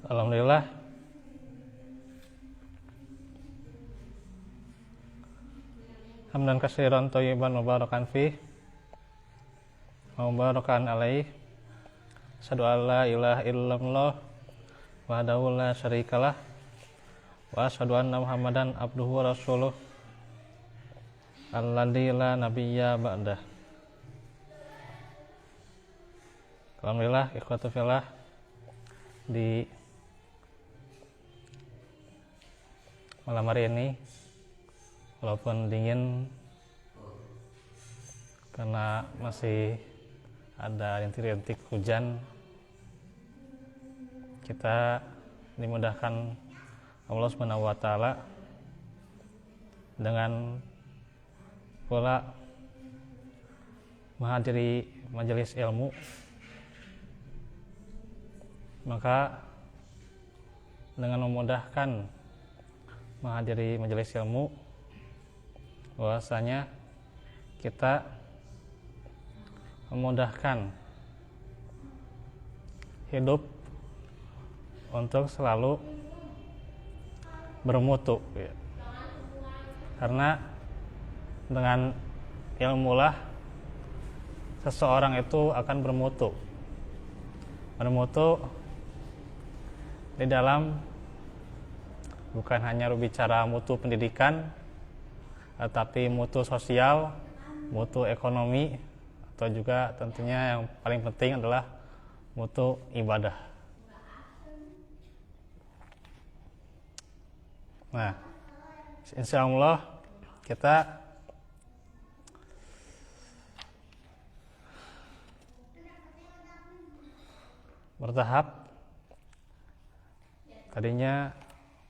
Alhamdulillah, hamdan katsiran thayyiban mubarakan fih wa mubarakan alaih. Asyhadu an la ilaha illallah wahdahu la syarikalah wa asyhadu anna Muhammadan abduhu wa rasuluh alladzi la nabiyya ba'dah. Alhamdulillah, ikhwatu fillah, di malam hari ini walaupun dingin karena masih ada rintik-rintik hujan, kita dimudahkan Allah Subhanahu wa taala dengan pula menghadiri majelis ilmu. Maka dengan memudahkan menghadiri majelis ilmu, bahwasanya kita memudahkan hidup untuk selalu bermutu, ya. Karena dengan ilmulah seseorang itu akan bermutu di dalam bukan hanya berbicara mutu pendidikan, tetapi mutu sosial, mutu ekonomi, atau juga tentunya yang paling penting adalah mutu ibadah. Nah, insya Allah kita bertahap. Tadinya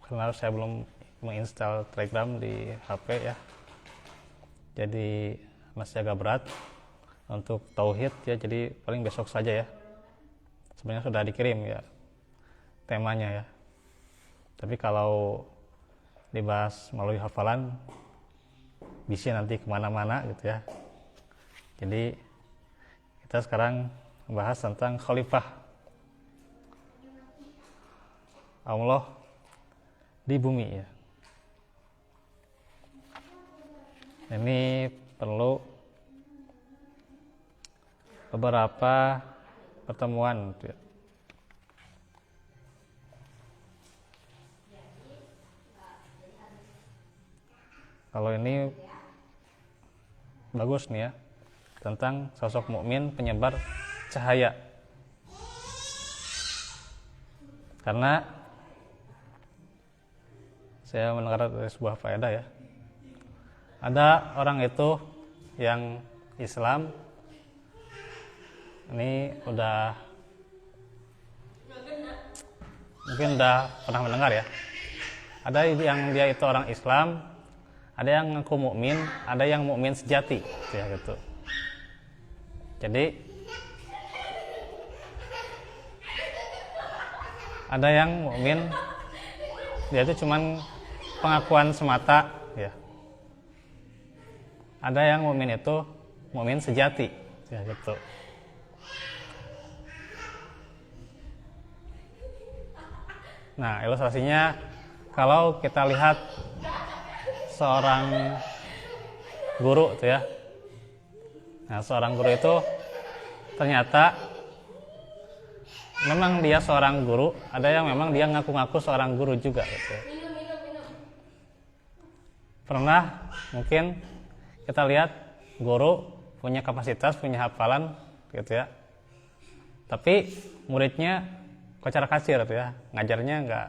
karena saya belum menginstal Telegram di HP, ya, jadi masih agak berat untuk tauhid, ya, jadi paling besok saja, ya. Sebenarnya sudah dikirim, ya, temanya, ya, tapi kalau dibahas melalui hafalan bisa nanti kemana-mana gitu, ya. Jadi kita sekarang membahas tentang khalifah Allah di bumi, ya. Ini perlu beberapa pertemuan, ya. Kalau ini bagus nih, ya, tentang sosok mukmin penyebar cahaya. Karena saya mendengar dari sebuah faedah, ya, ada orang itu yang Islam, ini mungkin udah pernah mendengar, ya. Ada yang dia itu orang Islam, ada yang ngaku mukmin, ada yang mukmin sejati, ya, gitu. Jadi ada yang mukmin dia itu cuman pengakuan semata, ya. Ada yang mukmin itu mukmin sejati, ya, gitu. Nah, ilustrasinya kalau kita lihat seorang guru, tuh, ya. Nah, seorang guru itu ternyata memang dia seorang guru, ada yang memang dia ngaku-ngaku seorang guru juga, gitu. Pernah mungkin kita lihat guru punya kapasitas, punya hafalan, gitu, ya. Tapi muridnya kocar-kacir, gitu, ya. Ngajarnya nggak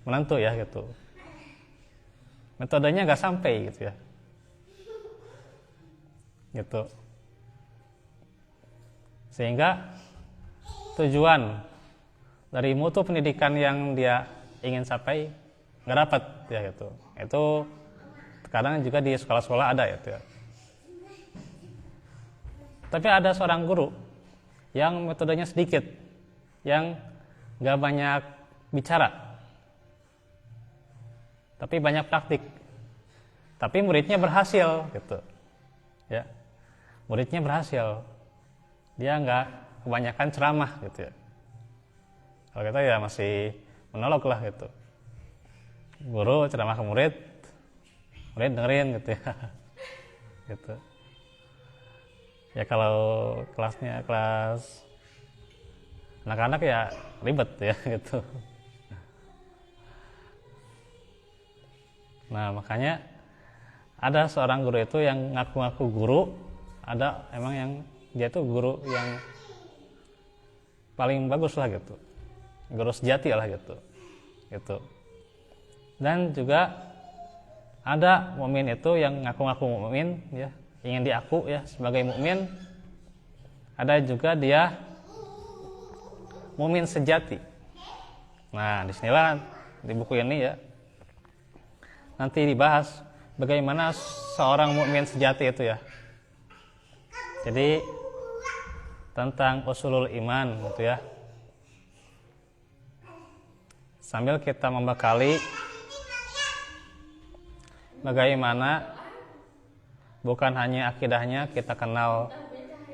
menentu, ya, gitu. Metodenya nggak sampai, gitu, ya. Gitu. Sehingga tujuan dari mutu pendidikan yang dia ingin capai nggak dapat, ya, gitu. Itu kadang juga di sekolah-sekolah ada, ya. Tapi ada seorang guru yang metodenya sedikit, yang nggak banyak bicara, tapi banyak praktik. Tapi muridnya berhasil, gitu, ya. Muridnya berhasil, dia nggak kebanyakan ceramah, gitu, ya. Kalau kita ya masih monolog lah gitu. Guru ceramah ke murid, murid dengerin gitu ya. Gitu. Ya kalau kelasnya kelas anak-anak ya ribet ya gitu. Nah makanya ada seorang guru itu yang ngaku-ngaku guru, ada emang yang dia tuh guru yang paling bagus lah gitu, guru sejati lah gitu. Dan juga ada mukmin itu yang ngaku-ngaku mukmin ya, ingin diaku ya sebagai mukmin. Ada juga dia mukmin sejati. Nah, disinilah di buku ini ya nanti dibahas bagaimana seorang mukmin sejati itu ya. Jadi tentang usulul iman gitu ya. Sambil kita membekali bagaimana bukan hanya akidahnya kita kenal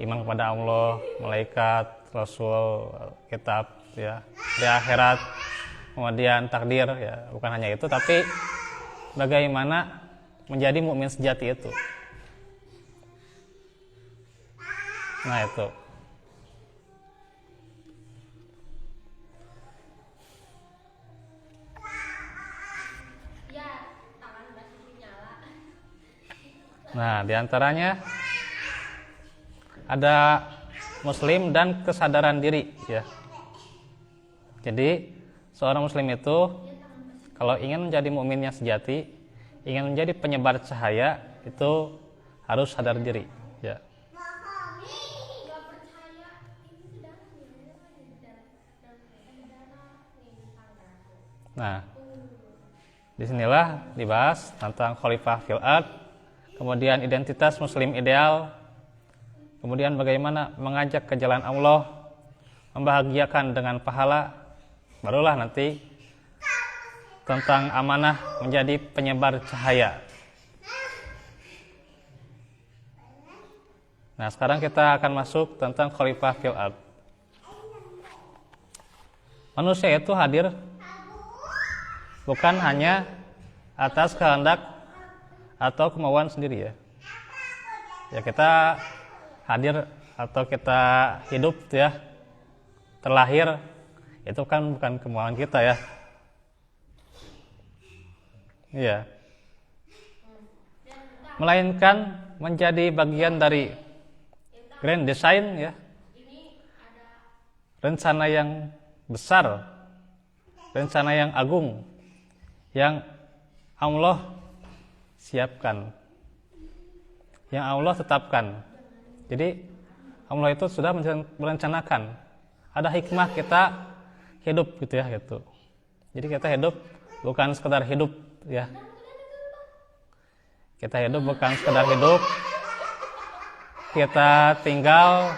iman kepada Allah, malaikat, Rasul, kitab ya, di akhirat, kemudian takdir ya, bukan hanya itu tapi bagaimana menjadi mukmin sejati itu. Nah, itu. Nah, diantaranya ada muslim dan kesadaran diri ya. Jadi seorang muslim itu kalau ingin menjadi mukmin yang sejati, ingin menjadi penyebar cahaya, itu harus sadar diri ya. Nah, disinilah dibahas tentang khalifah fil ard, kemudian identitas muslim ideal, kemudian bagaimana mengajak ke jalan Allah, membahagiakan dengan pahala, barulah nanti tentang amanah menjadi penyebar cahaya. Nah, sekarang kita akan masuk tentang khalifah fil ard. Manusia itu hadir bukan hanya atas kehendak atau kemauan sendiri ya. Ya kita hadir atau kita hidup ya, terlahir itu kan bukan kemauan kita ya. Iya. Melainkan menjadi bagian dari grand design ya. Rencana yang besar, rencana yang agung yang Allah siapkan, yang Allah tetapkan. Jadi Allah itu sudah merencanakan. Ada hikmah kita hidup gitu ya gitu. Jadi kita hidup bukan sekedar hidup ya. Kita hidup bukan sekedar hidup. Kita tinggal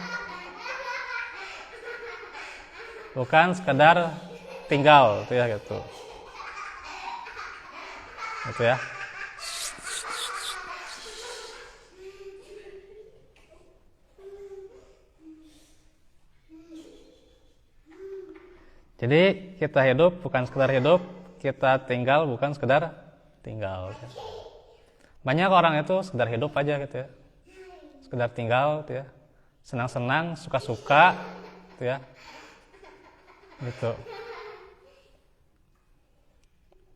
bukan sekedar tinggal gitu ya gitu. Gitu ya. Jadi kita hidup bukan sekedar hidup, kita tinggal bukan sekedar tinggal. Banyak orang itu sekedar hidup aja gitu ya, sekedar tinggal gitu ya, senang-senang, suka-suka gitu ya, gitu.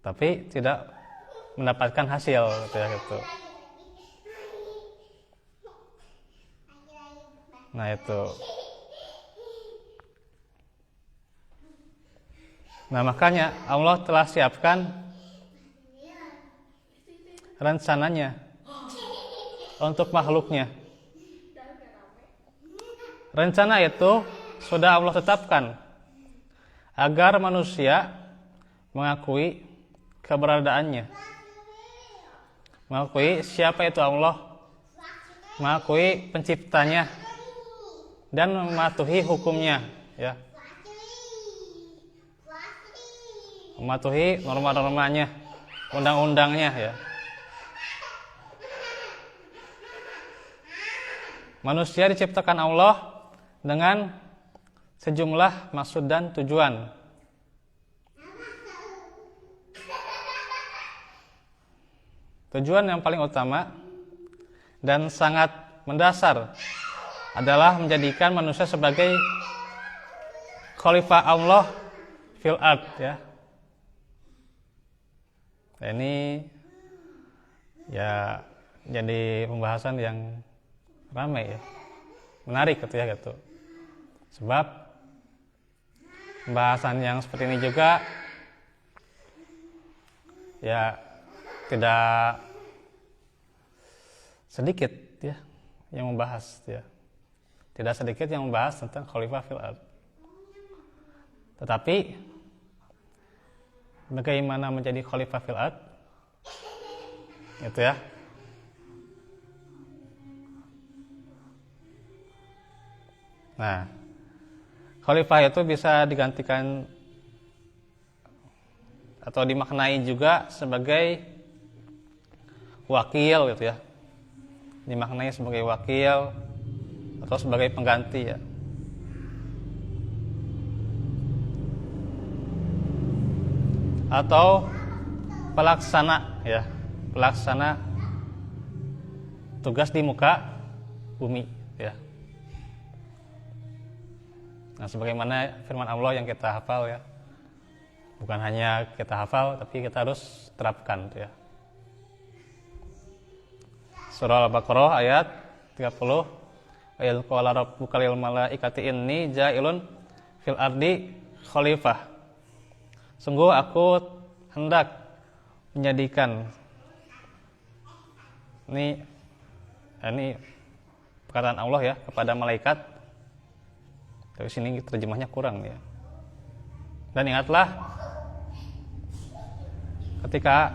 Tapi tidak mendapatkan hasil gitu ya gitu. Nah itu. Nah makanya Allah telah siapkan rencananya untuk makhluknya. Rencana itu sudah Allah tetapkan agar manusia mengakui keberadaannya, mengakui siapa itu Allah, mengakui penciptanya, dan mematuhi hukumnya ya, mematuhi norma-normanya, undang-undangnya ya. Manusia diciptakan Allah dengan sejumlah maksud dan tujuan tujuan yang paling utama dan sangat mendasar adalah menjadikan manusia sebagai khalifah Allah fil ard ya. Nah, ini ya jadi pembahasan yang ramai ya, menarik gitu ya gitu. Sebab pembahasan yang seperti ini juga ya tidak sedikit ya yang membahas ya. Tidak sedikit yang membahas tentang khalifah fil ard. Tetapi bagaimana menjadi khalifah fil ard? Itu ya. Nah, khalifah itu bisa digantikan atau dimaknai juga sebagai wakil gitu ya. Dimaknai sebagai wakil atau sebagai pengganti ya. Atau pelaksana ya, pelaksana tugas di muka bumi ya. Nah, sebagaimana firman Allah yang kita hafal ya, bukan hanya kita hafal tapi kita harus terapkan ya. Surah Al-Baqarah ayat 30, ayat qala rabbuka lil malaikati inni ja'ilun fil ardi khalifah. Sungguh aku hendak menjadikan ini perkataan Allah ya kepada malaikat. Dari sini terjemahnya kurang ya. Dan ingatlah ketika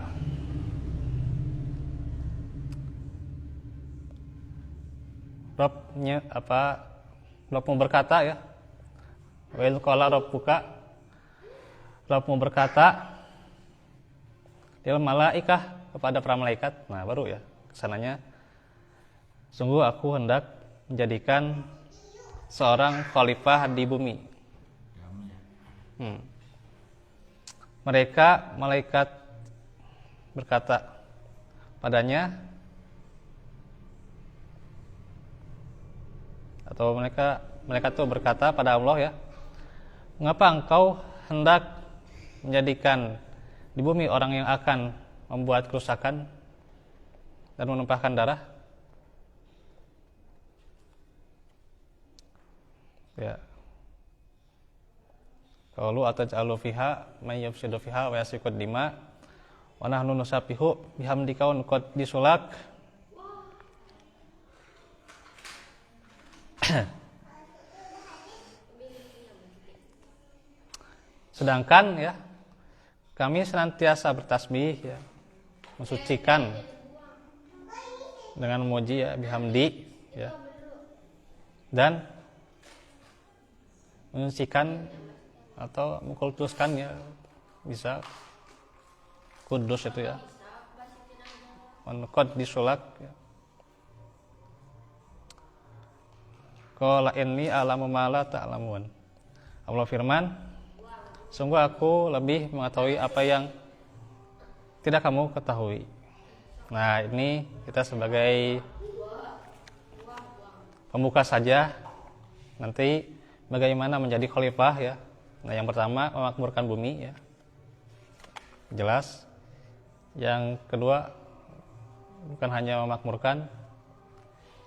Rabbmu berkata ya, wa idz qala rabbuka, Rabbmu berkata lil malaikah, kepada para malaikat. Nah, baru ya kesananya sungguh aku hendak menjadikan seorang khalifah di bumi. Mereka malaikat berkata padanya, atau mereka itu berkata pada Allah ya, mengapa engkau hendak menjadikan di bumi orang yang akan membuat kerusakan dan menumpahkan darah? Ya. Qalu ataj'alu fiha may yufsidu fiha wa yasfikud dima wa nahnu nusabbihu bihamdika wa nuqaddisu lak. Sedangkan ya kami senantiasa bertasbih ya, mensucikan dengan memuji ya, bihamdi ya, dan menyucikan atau mengkultuskan ya, bisa kudus itu ya, qad disulak ya. Qala inni a'lamu ma la ta'lamun. Allah firman, sungguh aku lebih mengetahui apa yang tidak kamu ketahui. Nah, ini kita sebagai pembuka saja, nanti bagaimana menjadi khalifah ya. Nah, yang pertama memakmurkan bumi ya, jelas. Yang kedua bukan hanya memakmurkan,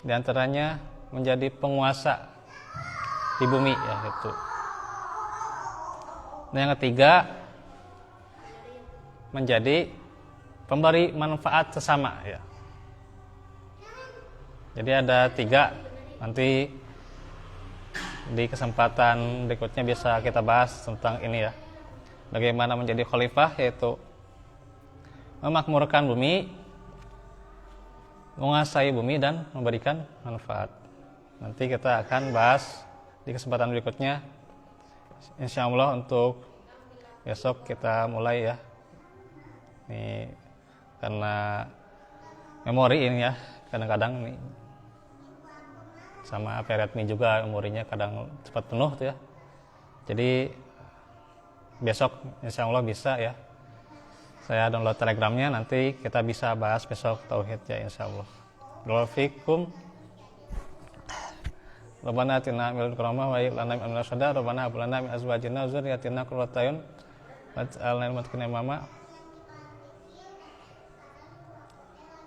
diantaranya menjadi penguasa di bumi ya itu. Nah, yang ketiga menjadi pemberi manfaat sesama ya. Jadi ada 3, nanti di kesempatan berikutnya bisa kita bahas tentang ini ya. Bagaimana menjadi khalifah, yaitu memakmurkan bumi, menguasai bumi dan memberikan manfaat. Nanti kita akan bahas di kesempatan berikutnya. Insya Allah untuk besok kita mulai ya. Ini karena memori ini ya, kadang-kadang nih sama Peretmi juga memorinya kadang cepat penuh tuh ya. Jadi besok insya Allah bisa ya Saya download telegramnya, nanti kita bisa bahas besok tauhid ya insyaallah. Barakallahu Rabbana atina min ladunka rahmah wa hab lana min amrina rashada. Rabbana hab lana min azwajina wa dzurriyyatina qurrata a'yun waj'alna lil muttaqina imama.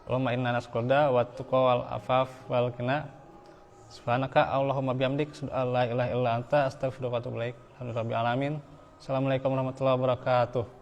Allahumma inna nas'aluka wa tuqa wal afaf wal ghina. Subhanaka Allahumma bihamdik asyhadu an la ilaha illa anta astaghfiruka wa atubu ilaik. Alhamdulillahirabbil alamin. Assalamualaikum warahmatullahi wabarakatuh.